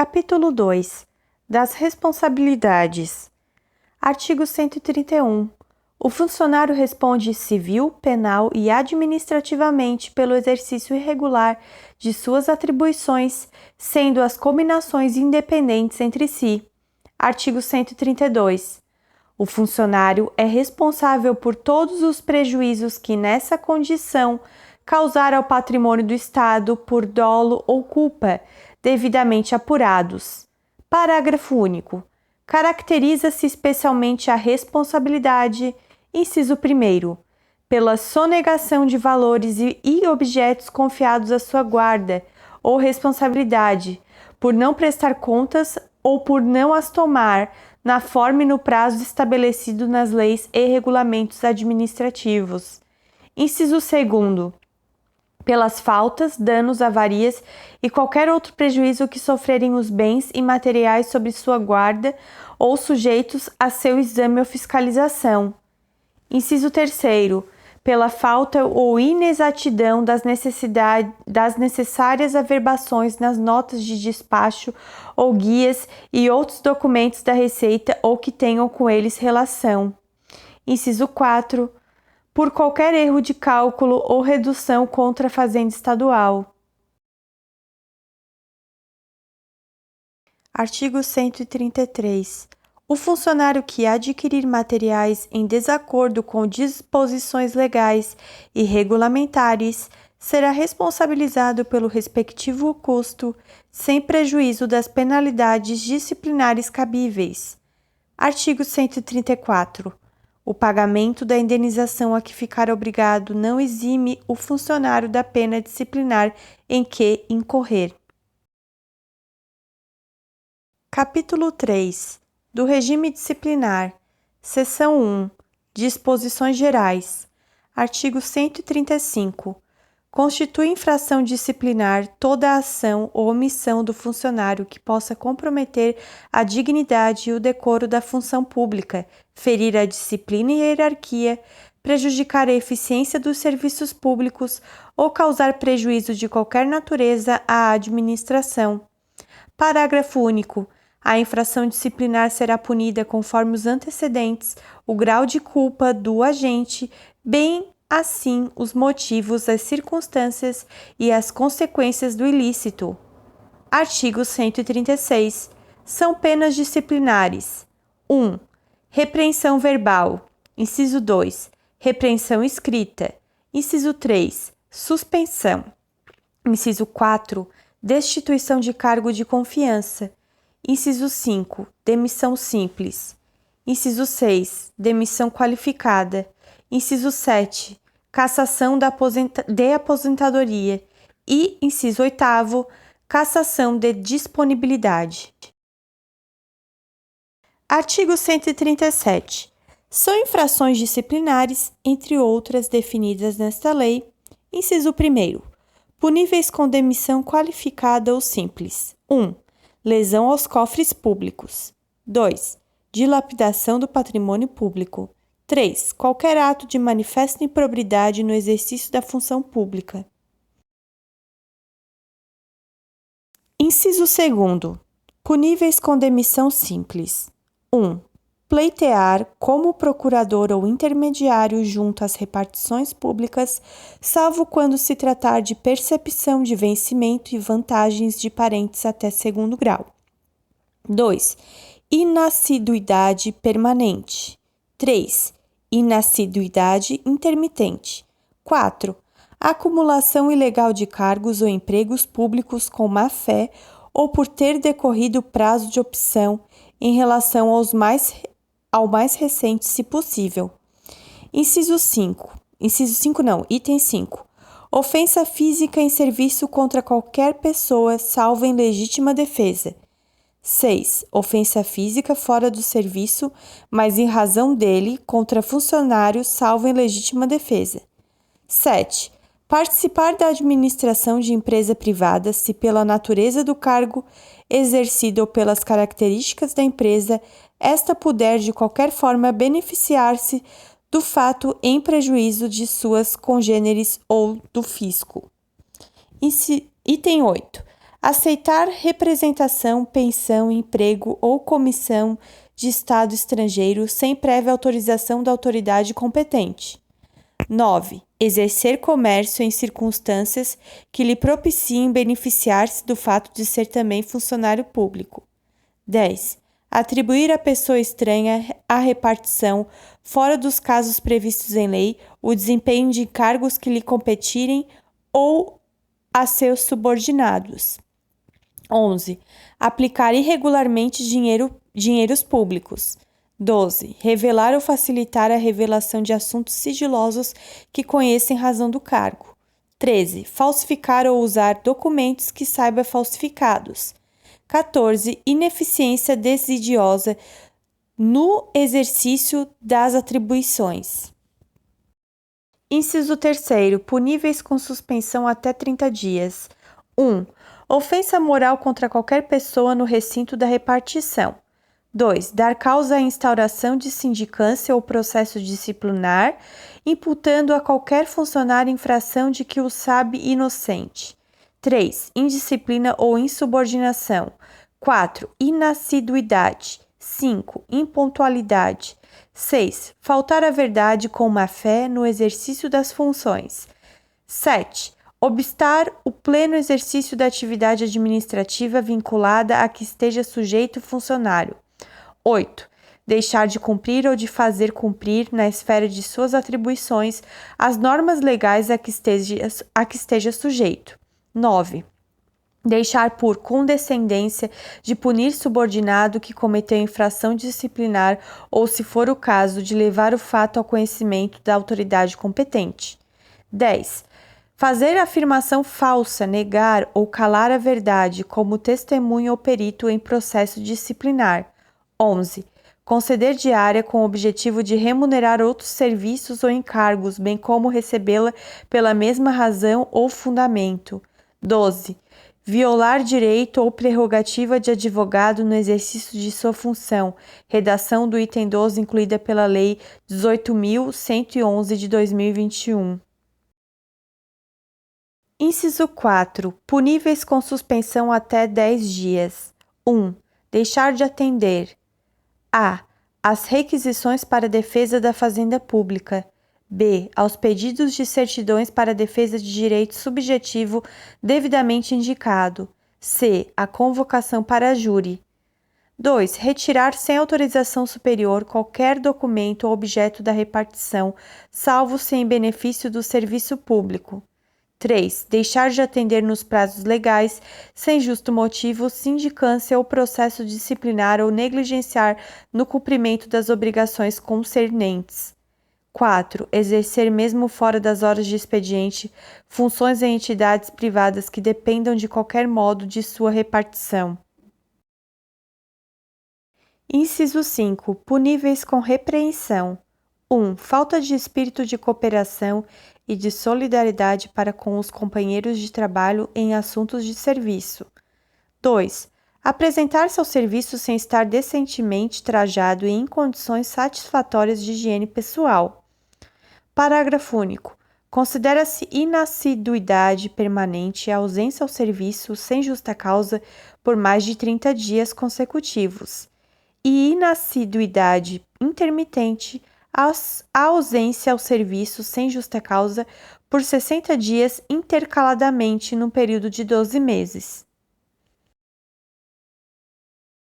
Capítulo 2. Das responsabilidades. Artigo 131. O funcionário responde civil, penal e administrativamente pelo exercício irregular de suas atribuições, sendo as combinações independentes entre si. Artigo 132. O funcionário é responsável por todos os prejuízos que nessa condição causar ao patrimônio do Estado por dolo ou culpa, devidamente apurados. Parágrafo único. Caracteriza-se especialmente a responsabilidade, inciso 1º, pela sonegação de valores e objetos confiados à sua guarda, ou responsabilidade, por não prestar contas ou por não as tomar na forma e no prazo estabelecido nas leis e regulamentos administrativos. Inciso 2º, pelas faltas, danos, avarias e qualquer outro prejuízo que sofrerem os bens e materiais sob sua guarda ou sujeitos a seu exame ou fiscalização. Inciso 3º, pela falta ou inexatidão das necessárias averbações nas notas de despacho ou guias e outros documentos da Receita ou que tenham com eles relação. Inciso 4, por qualquer erro de cálculo ou redução contra a Fazenda Estadual. Artigo 133. O funcionário que adquirir materiais em desacordo com disposições legais e regulamentares será responsabilizado pelo respectivo custo, sem prejuízo das penalidades disciplinares cabíveis. Artigo 134. O pagamento da indenização a que ficar obrigado não exime o funcionário da pena disciplinar em que incorrer. Capítulo 3. Do regime disciplinar. Seção 1. Disposições gerais. Artigo 135. Constitui infração disciplinar toda a ação ou omissão do funcionário que possa comprometer a dignidade e o decoro da função pública, ferir a disciplina e a hierarquia, prejudicar a eficiência dos serviços públicos ou causar prejuízo de qualquer natureza à administração. Parágrafo único. A infração disciplinar será punida conforme os antecedentes, o grau de culpa do agente, bem assim os motivos, as circunstâncias e as consequências do ilícito. Artigo 136. São penas disciplinares. 1. Repreensão verbal. Inciso 2. Repreensão escrita. Inciso 3. Suspensão. Inciso 4. Destituição de cargo de confiança. Inciso 5. Demissão simples. Inciso 6. Demissão qualificada. Inciso 7. Cassação de aposentadoria. E, inciso 8º, cassação de disponibilidade. Artigo 137. São infrações disciplinares, entre outras definidas nesta lei, inciso 1º, puníveis com demissão qualificada ou simples. 1. Lesão aos cofres públicos. 2. Dilapidação do patrimônio público. 3. Qualquer ato de manifesta improbidade no exercício da função pública. Inciso 2º. Puníveis com demissão simples. 1. Pleitear como procurador ou intermediário junto às repartições públicas, salvo quando se tratar de percepção de vencimento e vantagens de parentes até 2º grau. 2. Inassiduidade permanente. 3. Inassiduidade intermitente. 4. Acumulação ilegal de cargos ou empregos públicos com má-fé ou por ter decorrido prazo de opção em relação ao mais recente, se possível. Item 5. Ofensa física em serviço contra qualquer pessoa, salvo em legítima defesa. 6. Ofensa física fora do serviço, mas em razão dele, contra funcionário, salvo em legítima defesa. 7. Participar da administração de empresa privada, se pela natureza do cargo exercido ou pelas características da empresa, esta puder de qualquer forma beneficiar-se do fato em prejuízo de suas congêneres ou do fisco. Item 8. Aceitar representação, pensão, emprego ou comissão de Estado estrangeiro sem prévia autorização da autoridade competente. 9. Exercer comércio em circunstâncias que lhe propiciem beneficiar-se do fato de ser também funcionário público. 10. Atribuir à pessoa estranha a repartição, fora dos casos previstos em lei, o desempenho de cargos que lhe competirem ou a seus subordinados. 11. Aplicar irregularmente dinheiros públicos. 12. Revelar ou facilitar a revelação de assuntos sigilosos que conheça em razão do cargo. 13. Falsificar ou usar documentos que saiba falsificados. 14. Ineficiência desidiosa no exercício das atribuições. Inciso 3º. Puníveis com suspensão até 30 dias. 1. Ofensa moral contra qualquer pessoa no recinto da repartição. 2. Dar causa à instauração de sindicância ou processo disciplinar, imputando a qualquer funcionário infração de que o sabe inocente. 3. Indisciplina ou insubordinação. 4. Inassiduidade. 5. Impontualidade. 6. Faltar à verdade com má-fé no exercício das funções. 7. Obstar o pleno exercício da atividade administrativa vinculada a que esteja sujeito o funcionário. 8. Deixar de cumprir ou de fazer cumprir, na esfera de suas atribuições, as normas legais a que esteja sujeito. 9. Deixar por condescendência de punir subordinado que cometeu infração disciplinar ou, se for o caso, de levar o fato ao conhecimento da autoridade competente. 10. Fazer afirmação falsa, negar ou calar a verdade como testemunha ou perito em processo disciplinar. 11. Conceder diária com o objetivo de remunerar outros serviços ou encargos, bem como recebê-la pela mesma razão ou fundamento. 12. Violar direito ou prerrogativa de advogado no exercício de sua função. Redação do item 12 incluída pela Lei 18.111 de 2021. Inciso 4. Puníveis com suspensão até 10 dias. 1. Deixar de atender a. As requisições para defesa da fazenda pública. B. Aos pedidos de certidões para defesa de direito subjetivo devidamente indicado. C. A convocação para júri. 2. Retirar sem autorização superior qualquer documento ou objeto da repartição, salvo se em benefício do serviço público. 3. Deixar de atender nos prazos legais, sem justo motivo, sindicância ou processo disciplinar ou negligenciar no cumprimento das obrigações concernentes. 4. Exercer, mesmo fora das horas de expediente, funções em entidades privadas que dependam de qualquer modo de sua repartição. Inciso 5. Puníveis com repreensão. 1. Falta de espírito de cooperação e de solidariedade para com os companheiros de trabalho em assuntos de serviço. 2. Apresentar-se ao serviço sem estar decentemente trajado e em condições satisfatórias de higiene pessoal. Parágrafo único. Considera-se inassiduidade permanente a ausência ao serviço sem justa causa por mais de 30 dias consecutivos e inassiduidade intermitente a ausência ao serviço sem justa causa por 60 dias intercaladamente num período de 12 meses.